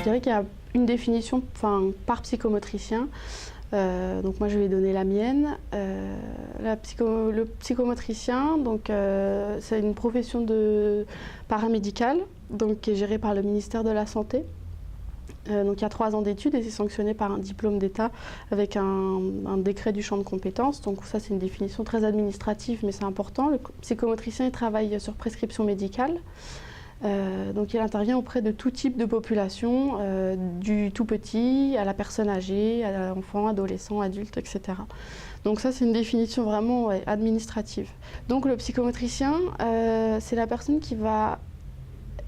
dirais qu'il y a une définition par psychomotricien. Donc moi je vais donner la mienne. Le psychomotricien, c'est une profession paramédicale qui est gérée par le ministère de la Santé. Donc il y a 3 ans d'études et c'est sanctionné par un diplôme d'État avec un décret du champ de compétences. Donc ça c'est une définition très administrative mais c'est important. Le psychomotricien il travaille sur prescription médicale. Donc il intervient auprès de tout type de population, du tout petit à la personne âgée, à l'enfant, adolescent, adulte, etc. Donc ça c'est une définition vraiment administrative. Donc le psychomotricien, c'est la personne qui va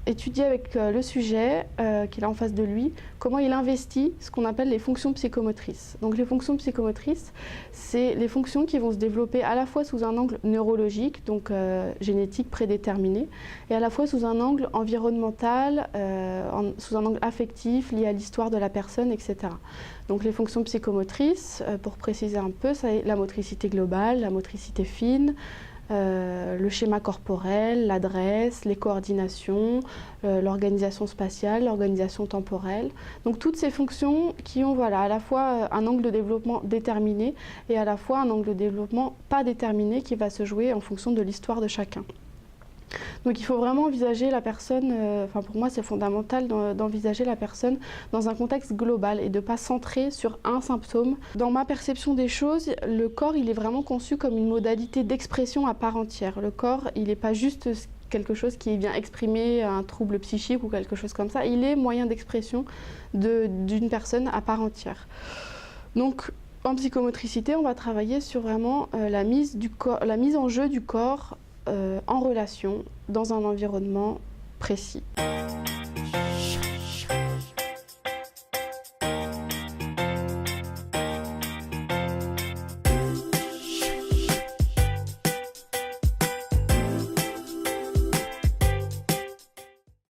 étudier avec le sujet qu'il a en face de lui, comment il investit ce qu'on appelle les fonctions psychomotrices. Donc les fonctions psychomotrices, c'est les fonctions qui vont se développer à la fois sous un angle neurologique, donc génétique prédéterminé, et à la fois sous un angle environnemental, sous un angle affectif, lié à l'histoire de la personne, etc. Donc les fonctions psychomotrices, pour préciser un peu, c'est la motricité globale, la motricité fine, le schéma corporel, l'adresse, les coordinations, l'organisation spatiale, l'organisation temporelle. Donc toutes ces fonctions qui ont à la fois un angle de développement déterminé et à la fois un angle de développement pas déterminé qui va se jouer en fonction de l'histoire de chacun. Donc il faut vraiment envisager la personne, pour moi c'est fondamental d'envisager la personne dans un contexte global et de ne pas centrer sur un symptôme. Dans ma perception des choses, le corps il est vraiment conçu comme une modalité d'expression à part entière. Le corps il n'est pas juste quelque chose qui vient exprimer un trouble psychique ou quelque chose comme ça, il est moyen d'expression d'une personne à part entière. Donc en psychomotricité on va travailler sur vraiment la mise en jeu du corps en relation, dans un environnement précis.